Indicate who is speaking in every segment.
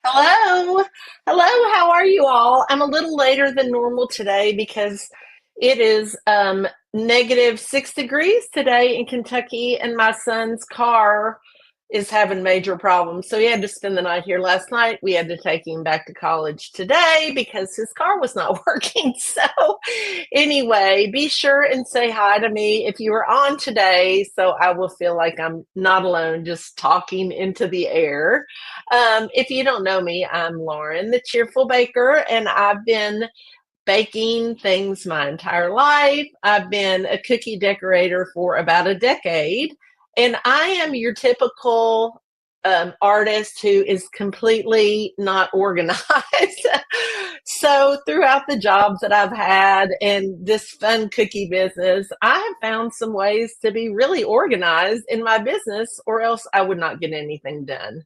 Speaker 1: Hello. Hello, how are you all? I'm a little later than normal today because it is -6 degrees today in Kentucky, and my son's car is having major problems. So he had to spend the night here last night. We had to take him back to college today because his car was not working. So anyway, be sure and say hi to me if you are on today so I will feel like I'm not alone just talking into the air. If you don't know me, I'm Lauren, the Cheerful Baker, and I've been baking things my entire life. I've been a cookie decorator for about a decade, and I am your typical artist who is completely not organized. So, throughout the jobs that I've had and this fun cookie business, I have found some ways to be really organized in my business, or else I would not get anything done.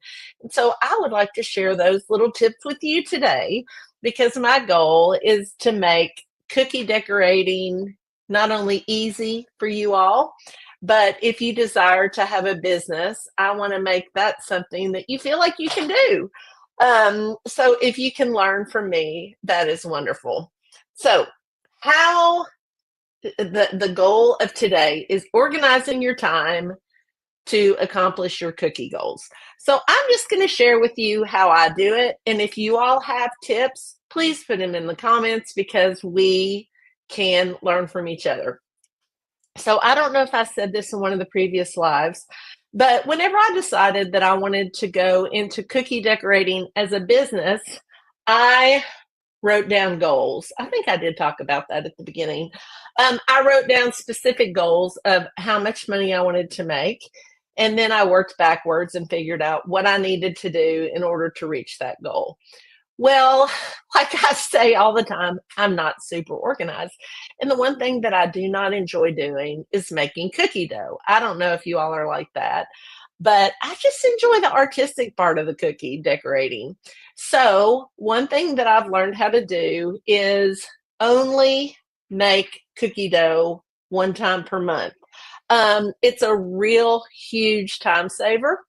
Speaker 1: So, I would like to share those little tips with you today because my goal is to make cookie decorating not only easy for you all, but if you desire to have a business, I want to make that something that you feel like you can do. So if you can learn from me, that is wonderful. So, how the goal of today is organizing your time to accomplish your cookie goals. So I'm just going to share with you how I do it. And if you all have tips, please put them in the comments because we can learn from each other. So I don't know if I said this in one of the previous lives, but whenever I decided that I wanted to go into cookie decorating as a business, I wrote down goals. I think I did talk about that at the beginning. I wrote down specific goals of how much money I wanted to make. And then I worked backwards and figured out what I needed to do in order to reach that goal. Well, like I say all the time, I'm not super organized. And the one thing that I do not enjoy doing is making cookie dough. I don't know if you all are like that, but I just enjoy the artistic part of the cookie decorating. So, one thing that I've learned how to do is only make cookie dough one time per month. It's a real huge time saver.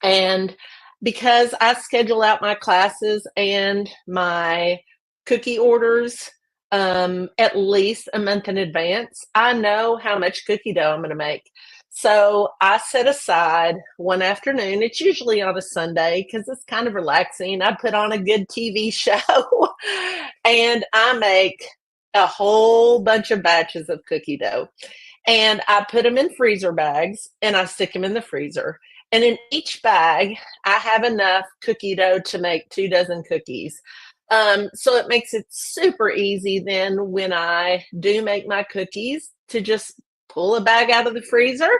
Speaker 1: And because I schedule out my classes and my cookie orders at least a month in advance, I know how much cookie dough I'm going to make. So I set aside one afternoon. It's usually on a Sunday because it's kind of relaxing. I put on a good TV show and I make a whole bunch of batches of cookie dough. And I put them in freezer bags and I stick them in the freezer. And in each bag, I have enough cookie dough to make 2 dozen cookies. So it makes it super easy then when I do make my cookies to just pull a bag out of the freezer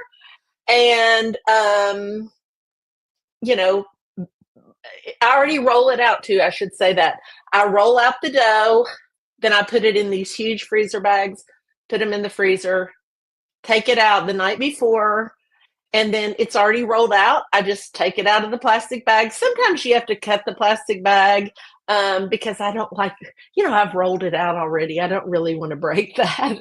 Speaker 1: and, you know, I already roll it out too. I should say that. I roll out the dough, then I put it in these huge freezer bags, put them in the freezer, take it out the night before, and then it's already rolled out. I just take it out of the plastic bag. Sometimes you have to cut the plastic bag because I don't like, I've rolled it out already. I don't really want to break that.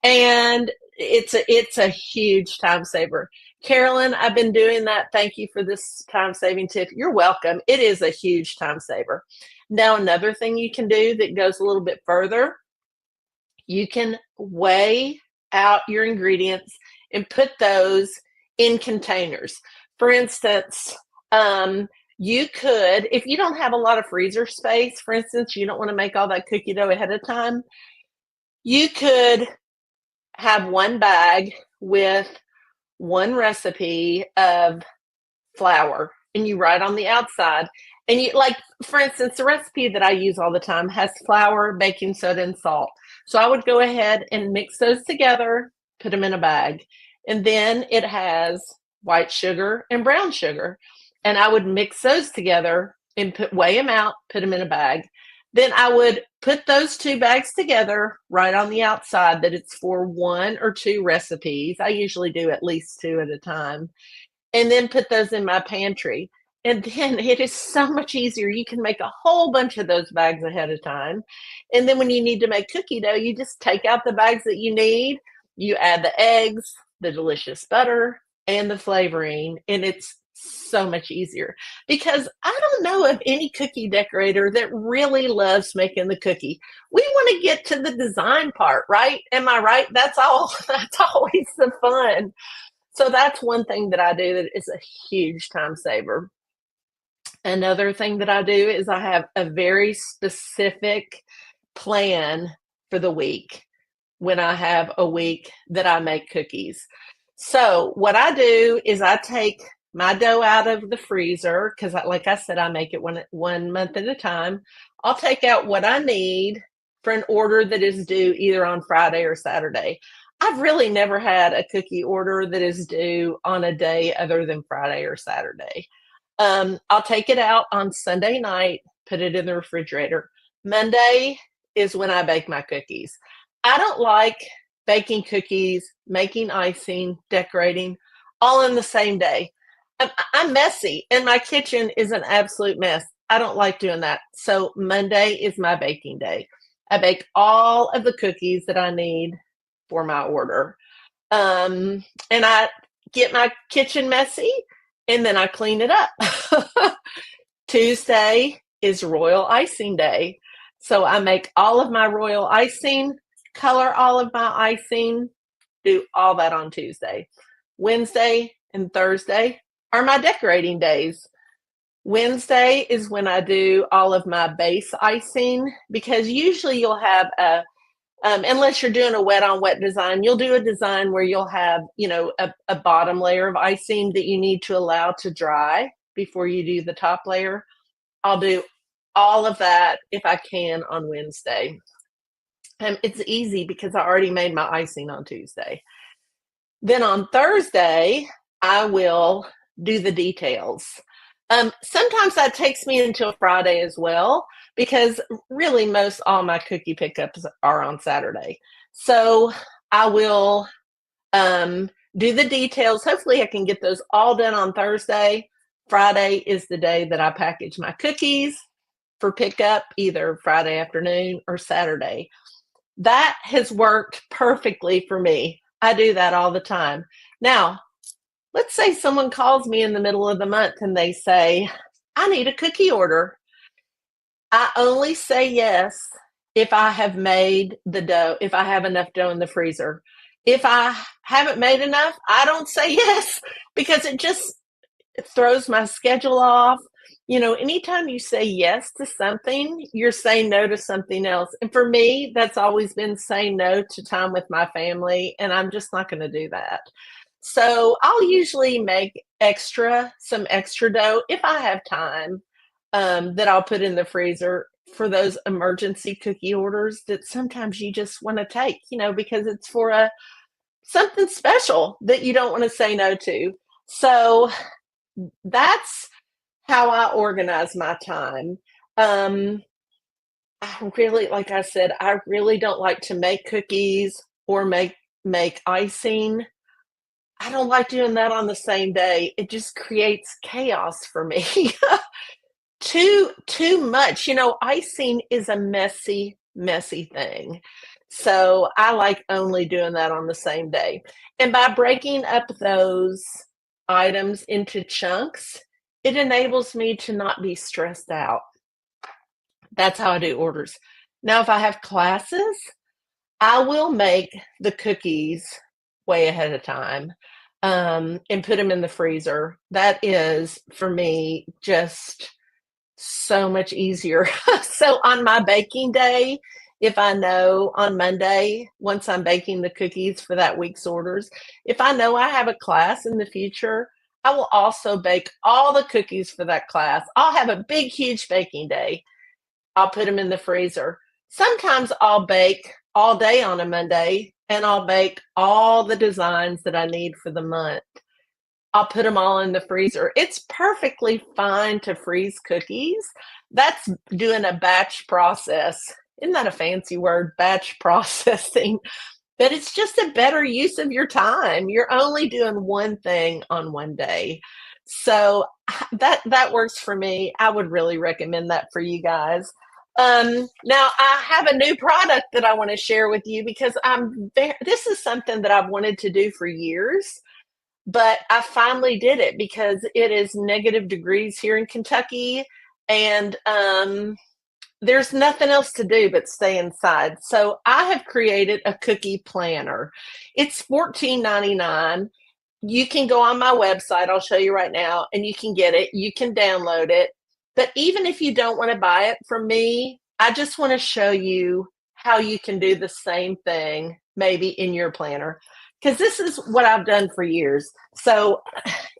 Speaker 1: And it's a huge time saver. Carolyn, I've been doing that. Thank you for this time saving tip. You're welcome. It is a huge time saver. Now, another thing you can do that goes a little bit further, you can weigh out your ingredients and put those in containers. For instance, you could, if you don't have a lot of freezer space, for instance, you don't want to make all that cookie dough ahead of time, you could have one bag with one recipe of flour and you write on the outside. And you, like, for instance, the recipe that I use all the time has flour, baking soda, and salt. So I would go ahead and mix those together, put them in a bag. And then it has white sugar and brown sugar. And I would mix those together and weigh them out, put them in a bag. Then I would put those two bags together, right on the outside that it's for one or two recipes. I usually do at least two at a time, and then put those in my pantry. And then it is so much easier. You can make a whole bunch of those bags ahead of time. And then when you need to make cookie dough, you just take out the bags that you need, you add the eggs, the delicious butter, and the flavoring, and it's so much easier because I don't know of any cookie decorator that really loves making the cookie. We want to get to the design part, right? Am I right? That's all. That's always the fun. So that's one thing that I do that is a huge time saver. Another thing that I do is I have a very specific plan for the week when I have a week that I make cookies. So what I do is I take my dough out of the freezer because, like I said, I make it one month at a time. I'll take out what I need for an order that is due either on Friday or Saturday. I've really never had a cookie order that is due on a day other than Friday or Saturday. I'll take it out on Sunday night, put it in the refrigerator. Monday is when I bake my cookies. I don't like baking cookies, making icing, decorating all in the same day. I'm messy and my kitchen is an absolute mess. I don't like doing that. So Monday is my baking day. I bake all of the cookies that I need for my order. And I get my kitchen messy and then I clean it up. Tuesday is royal icing day. So I make all of my royal icing, color all of my icing, do all that on Tuesday. Wednesday and Thursday are my decorating days. Wednesday is when I do all of my base icing because usually you'll have unless you're doing a wet on wet design, you'll do a design where you'll have, a bottom layer of icing that you need to allow to dry before you do the top layer. I'll do all of that if I can on Wednesday. It's easy because I already made my icing on Tuesday. Then on Thursday, I will do the details. Sometimes that takes me until Friday as well, because really most all my cookie pickups are on Saturday. So I will do the details. Hopefully I can get those all done on Thursday. Friday is the day that I package my cookies for pickup, either Friday afternoon or Saturday. That has worked perfectly for me. I do that all the time. Now, let's say someone calls me in the middle of the month and they say, I need a cookie order. I only say yes if I have made the dough, if I have enough dough in the freezer. If I haven't made enough, I don't say yes because it just throws my schedule off. Anytime you say yes to something, you're saying no to something else. And for me, that's always been saying no to time with my family, and I'm just not going to do that. So I'll usually make some extra dough if I have time, that I'll put in the freezer for those emergency cookie orders that sometimes you just want to take, because it's for something special that you don't want to say no to. So that's how I organize my time. I really, like I said, I really don't like to make cookies or make icing. I don't like doing that on the same day. It just creates chaos for me. Too much. Icing is a messy, messy thing. So I like only doing that on the same day. And by breaking up those items into chunks, it enables me to not be stressed out. That's how I do orders. Now, if I have classes, I will make the cookies way ahead of time, and put them in the freezer. That is, for me, just so much easier. So on my baking day, if I know on Monday, once I'm baking the cookies for that week's orders, if I know I have a class in the future, I will also bake all the cookies for that class. I'll have a big, huge baking day. I'll put them in the freezer. Sometimes I'll bake all day on a Monday and I'll bake all the designs that I need for the month. I'll put them all in the freezer. It's perfectly fine to freeze cookies. That's doing a batch process. Isn't that a fancy word, batch processing? But it's just a better use of your time. You're only doing one thing on one day. So that works for me. I would really recommend that for you guys. Now I have a new product that I want to share with you because this is something that I've wanted to do for years, but I finally did it because it is negative degrees here in Kentucky, and there's nothing else to do but stay inside. So I have created a cookie planner. It's $14.99. You can go on my website, I'll show you right now, and you can get it. You can download it. But even if you don't want to buy it from me, I just want to show you how you can do the same thing maybe in your planner, because this is what I've done for years. So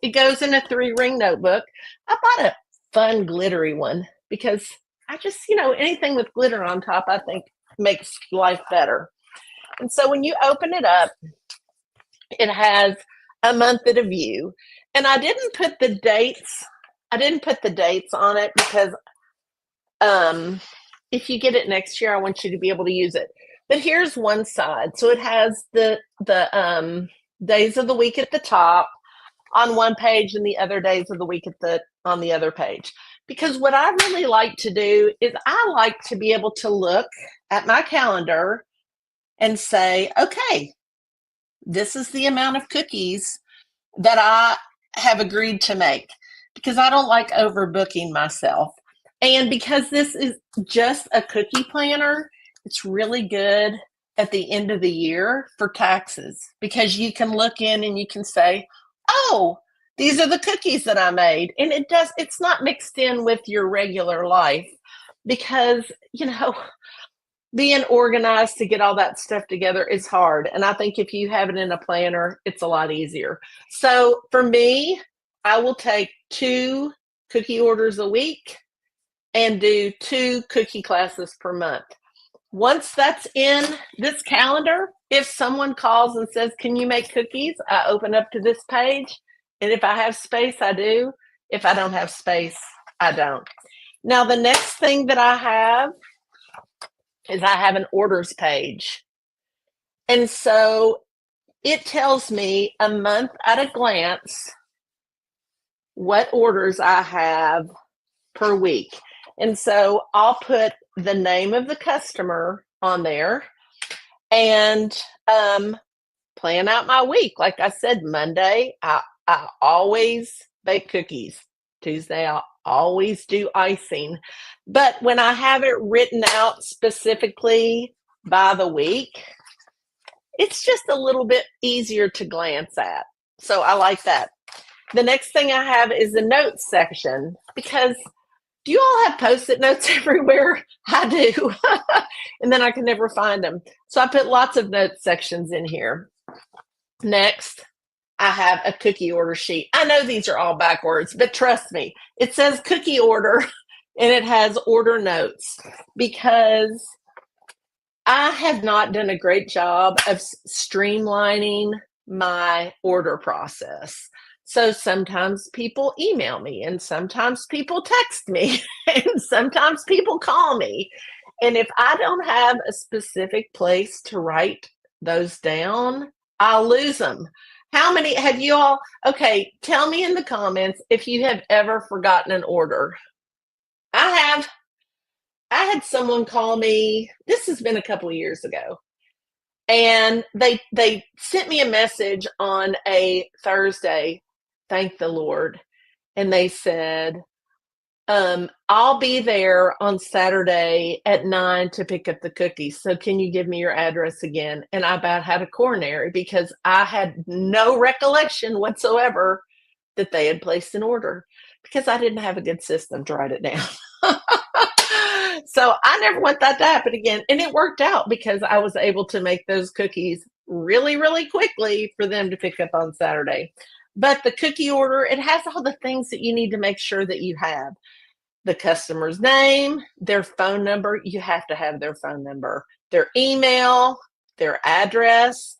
Speaker 1: it goes in a 3-ring notebook. I bought a fun glittery one because I just, anything with glitter on top, I think makes life better. And so when you open it up, it has a month at a view. And I didn't put the dates. I didn't put the dates on it because if you get it next year, I want you to be able to use it. But here's one side. So it has the days of the week at the top on one page and the other days of the week on the other page. Because what I really like to do is I like to be able to look at my calendar and say, okay, this is the amount of cookies that I have agreed to make, because I don't like overbooking myself. And because this is just a cookie planner, it's really good at the end of the year for taxes, because you can look in and you can say, oh, these are the cookies that I made. And it's not mixed in with your regular life, because, being organized to get all that stuff together is hard. And I think if you have it in a planner, it's a lot easier. So for me, I will take 2 cookie orders a week and do 2 cookie classes per month. Once that's in this calendar, if someone calls and says, can you make cookies? I open up to this page. And if I have space, I do. If I don't have space, I don't. Now, the next thing that I have is I have an orders page. And so it tells me a month at a glance what orders I have per week. And so I'll put the name of the customer on there and plan out my week. Like I said, Monday, I always bake cookies. Tuesday, I'll always do icing. But when I have it written out specifically by the week, it's just a little bit easier to glance at. So I like that. The next thing I have is the notes section, because do you all have Post-it notes everywhere? I do. And then I can never find them. So I put lots of notes sections in here. Next, I have a cookie order sheet. I know these are all backwards, but trust me, it says cookie order and it has order notes, because I have not done a great job of streamlining my order process. So sometimes people email me, and sometimes people text me, and sometimes people call me. And if I don't have a specific place to write those down, I'll lose them. How many have you all? Okay, tell me in the comments if you have ever forgotten an order. I have. I had someone call me, this has been a couple of years ago, and they sent me a message on a Thursday, thank the Lord, and they said, I'll be there on Saturday at 9 to pick up the cookies. So can you give me your address again? And I about had a coronary, because I had no recollection whatsoever that they had placed an order, because I didn't have a good system to write it down. So I never want that to happen again. And it worked out, because I was able to make those cookies really, really quickly for them to pick up on Saturday. But the cookie order, it has all the things that you need to make sure that you have. The customer's name, their phone number, you have to have their phone number, their email, their address.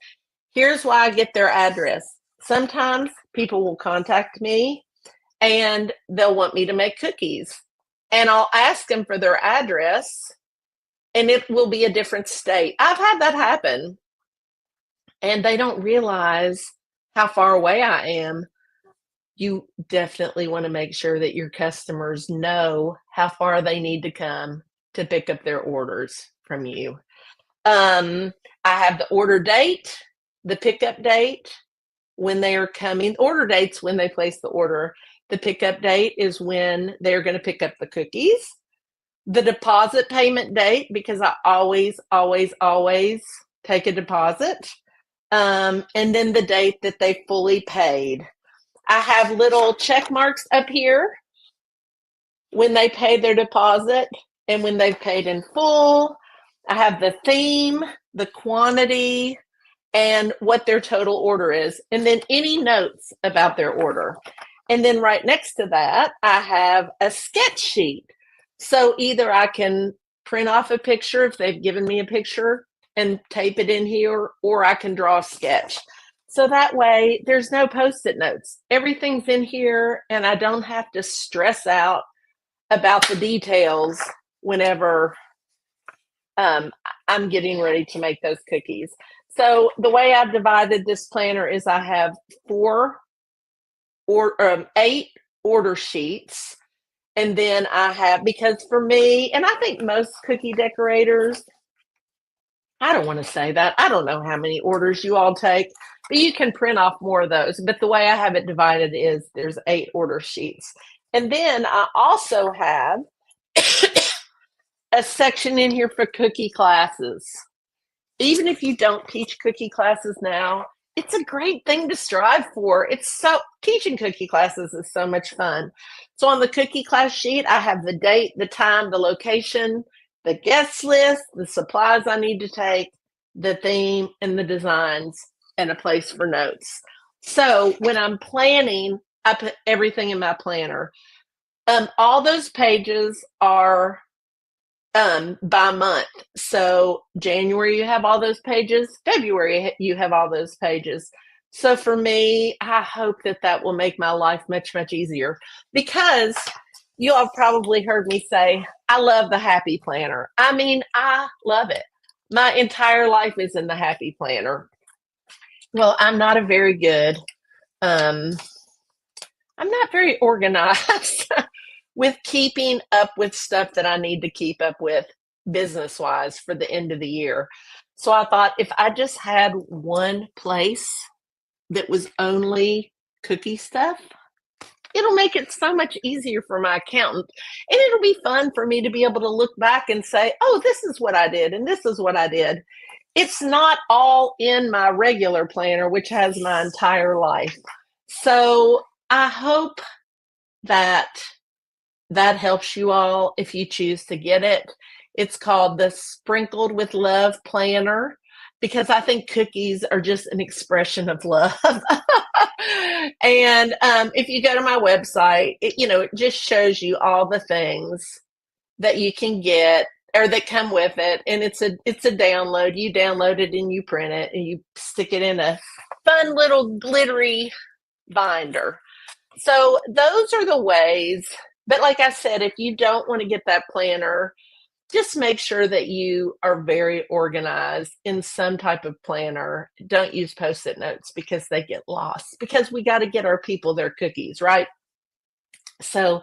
Speaker 1: Here's why I get their address. Sometimes people will contact me and they'll want me to make cookies. And I'll ask them for their address, and it will be a different state. I've had that happen, and they don't realize how far away I am. You definitely want to make sure that your customers know how far they need to come to pick up their orders from you. I have the order date, the pickup date, when they are coming. Order dates when they place the order. The pickup date is when they're going to pick up the cookies. The deposit payment date, because I always, always, always take a deposit. And then the date that they fully paid. I have little check marks up here when they pay their deposit and when they've paid in full. I have the theme, the quantity, and what their total order is, and then any notes about their order. And then right next to that, I have a sketch sheet. So either I can print off a picture if they've given me a picture and tape it in here, or I can draw a sketch. So that way there's no Post-it notes. Everything's in here and I don't have to stress out about the details whenever I'm getting ready to make those cookies. So the way I've divided this planner is I have 8 order sheets. And then I have, because for me, and I think most cookie decorators, I don't want to say that. I don't know how many orders you all take, but you can print off more of those. But the way I have it divided is there's 8 order sheets. And then I also have a section in here for cookie classes. Even if you don't teach cookie classes now, it's a great thing to strive for. Teaching cookie classes is so much fun. So on the cookie class sheet, I have the date, the time, the location, the guest list, the supplies I need to take, the theme, and the designs, and a place for notes. So when I'm planning, I put everything in my planner. All those pages are by month. So January, you have all those pages. February, you have all those pages. So for me, I hope that will make my life much, much easier, because you all have probably heard me say, I love the Happy Planner. I mean, I love it. My entire life is in the Happy Planner. Well, I'm not very organized with keeping up with stuff that I need to keep up with business-wise for the end of the year. So I thought if I just had one place that was only cookie stuff, it'll make it so much easier for my accountant. And it'll be fun for me to be able to look back and say, oh, this is what I did, and this is what I did. It's not all in my regular planner, which has my entire life. So I hope that helps you all if you choose to get it. It's called the Sprinkled with Love Planner, because I think cookies are just an expression of love. And if you go to my website, it just shows you all the things that you can get or that come with it. And it's a download. You download it and you print it and you stick it in a fun little glittery binder. So those are the ways. But like I said, if you don't want to get that planner, just make sure that you are very organized in some type of planner. Don't use Post-it notes because they get lost, because we got to get our people their cookies, right? So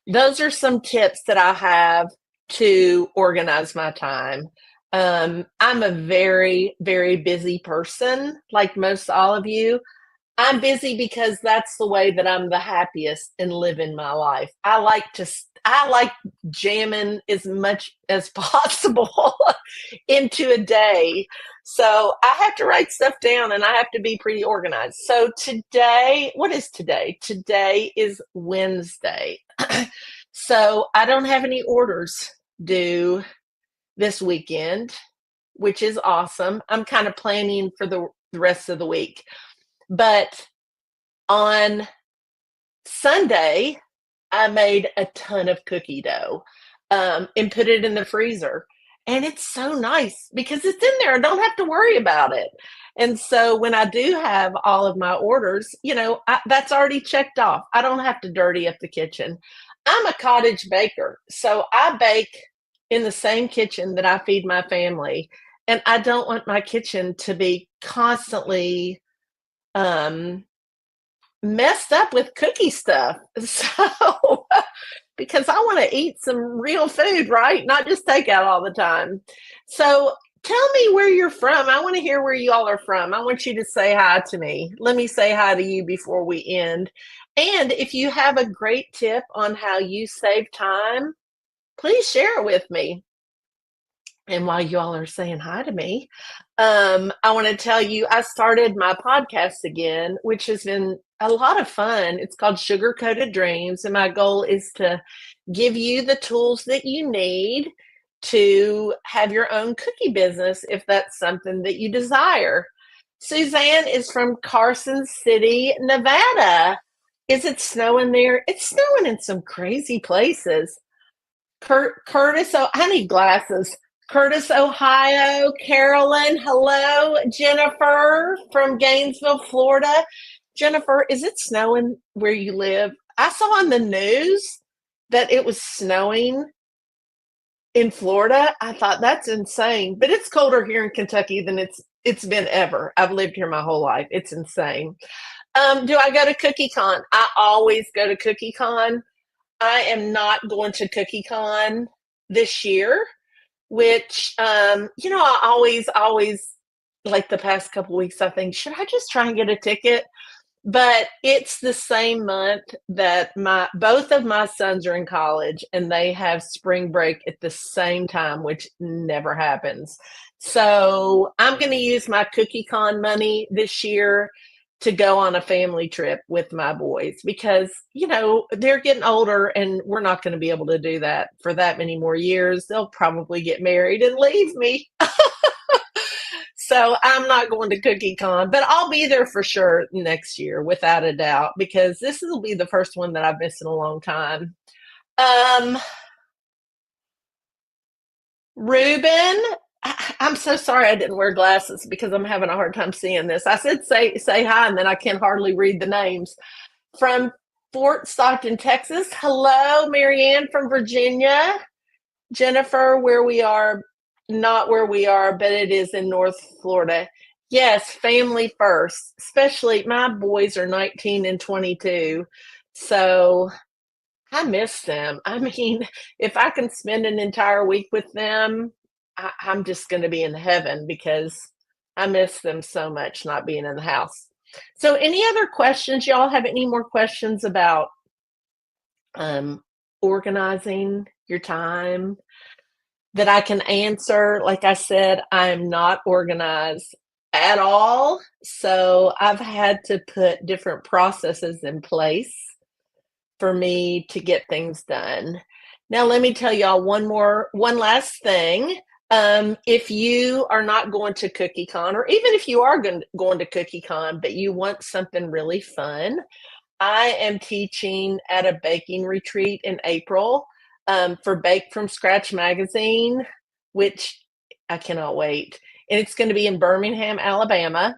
Speaker 1: those are some tips that I have to organize my time. I'm a very, very busy person, like most all of you. I'm busy because that's the way that I'm the happiest and living my life. I like jamming as much as possible into a day. So I have to write stuff down and I have to be pretty organized. So today, what is today? Today is Wednesday. So I don't have any orders due this weekend, which is awesome. I'm kind of planning for the rest of the week. But on Sunday, I made a ton of cookie dough and put it in the freezer. And it's so nice because it's in there. I don't have to worry about it. And so when I do have all of my orders, that's already checked off. I don't have to dirty up the kitchen. I'm a cottage baker, so I bake in the same kitchen that I feed my family. And I don't want my kitchen to be constantly messed up with cookie stuff. So because I want to eat some real food, right? Not just takeout all the time. So Tell me where you're from. I want to hear where you all are from. I want you to say hi to me. Let me say hi to you before we end. And if you have a great tip on how you save time, please share it with me. And while you all are saying hi to me, I want to tell you I started my podcast again, which has been a lot of fun. It's called Sugar Coated Dreams, and my goal is to give you the tools that you need to have your own cookie business if that's something that you desire. Suzanne is from Carson City, Nevada. Is it snowing there? It's snowing in some crazy places. Curtis, oh, I need glasses. Curtis, Ohio. Carolyn, hello. Jennifer from Gainesville, Florida. Jennifer, is it snowing where you live? I saw on the news that it was snowing in Florida. I thought that's insane, but it's colder here in Kentucky than it's been ever. I've lived here my whole life. It's insane. Do I go to CookieCon? I always go to CookieCon. I am not going to CookieCon this year, which I always like the past couple weeks I think, should I just try and get a ticket? But it's the same month that my both of my sons are in college and they have spring break at the same time, which never happens. So I'm going to use my CookieCon money this year to go on a family trip with my boys because, they're getting older and we're not going to be able to do that for that many more years. They'll probably get married and leave me. So I'm not going to CookieCon, but I'll be there for sure next year, without a doubt, because this will be the first one that I've missed in a long time. Um, Ruben, I'm so sorry I didn't wear glasses because I'm having a hard time seeing this. I said say hi, and then I can hardly read the names. From Fort Stockton, Texas. Hello, Marianne from Virginia. Jennifer, where we are, not where we are, but it is in North Florida. Yes, family first. Especially my boys are 19 and 22. So I miss them. I mean, if I can spend an entire week with them, I'm just going to be in heaven because I miss them so much not being in the house. So, any other questions? Y'all have any more questions about um, organizing your time that I can answer? Like I said, I'm not organized at all. So, I've had to put different processes in place for me to get things done. Now, let me tell y'all one last thing. If you are not going to CookieCon, or even if you are going to CookieCon, but you want something really fun, I am teaching at a baking retreat in April for Bake from Scratch magazine, which I cannot wait. And it's going to be in Birmingham, Alabama.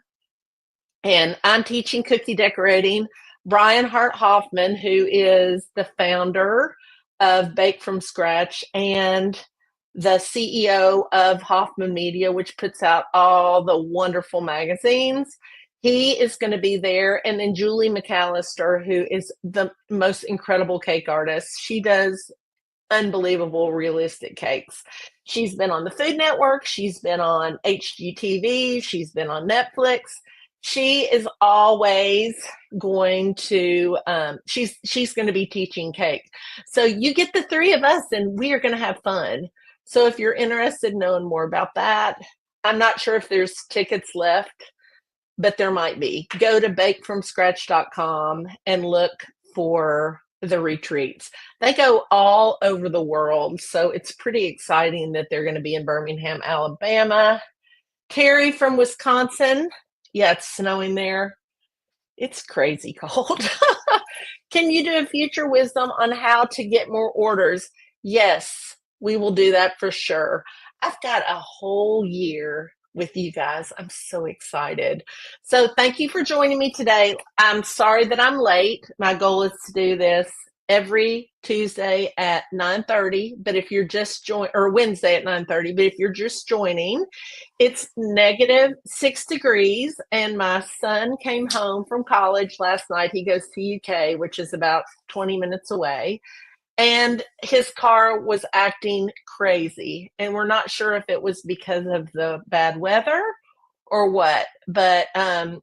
Speaker 1: And I'm teaching cookie decorating. Brian Hart Hoffman, who is the founder of Bake from Scratch and the CEO of Hoffman Media, which puts out all the wonderful magazines. He is going to be there. And then Julie McAllister, who is the most incredible cake artist. She does unbelievable realistic cakes. She's been on the Food Network. She's been on HGTV. She's been on Netflix. She is always going to she's going to be teaching cake. So you get the three of us and we are going to have fun. So if you're interested in knowing more about that, I'm not sure if there's tickets left, but there might be. Go to bakefromscratch.com and look for the retreats. They go all over the world, so it's pretty exciting that they're going to be in Birmingham, Alabama. Terry from Wisconsin. Yeah, it's snowing there. It's crazy cold. Can you do a future wisdom on how to get more orders? Yes, we will do that for sure. I've got a whole year with you guys. I'm so excited. So thank you for joining me today. I'm sorry that I'm late. My goal is to do this every Tuesday at 9:30, but if you're just or Wednesday at 9:30, but if you're just joining, it's -6 degrees, and my son came home from college last night. He goes to UK, which is about 20 minutes away. and his car was acting crazy. And we're not sure if it was because of the bad weather or what, but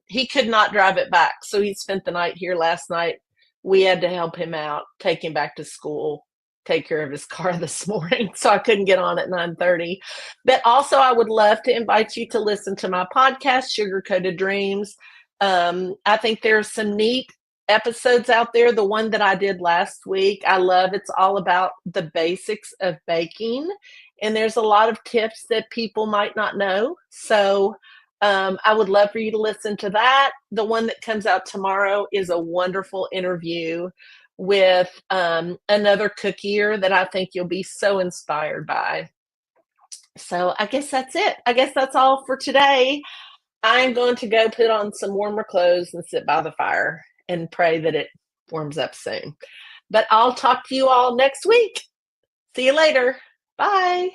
Speaker 1: he could not drive it back. So he spent the night here last night. We had to help him out, take him back to school, take care of his car this morning. So I couldn't get on at 9:30. But also, I would love to invite you to listen to my podcast, Sugar Coated Dreams. I think there's some neat episodes out there. The one that I did last week, I love. It's all about the basics of baking, and there's a lot of tips that people might not know. So I would love for you to listen to that. The one that comes out tomorrow is a wonderful interview with another cookier that I think you'll be so inspired by. So I guess that's it. I guess that's all for today. I'm going to go put on some warmer clothes and sit by the fire and pray that it warms up soon. But I'll talk to you all next week. See you later. Bye.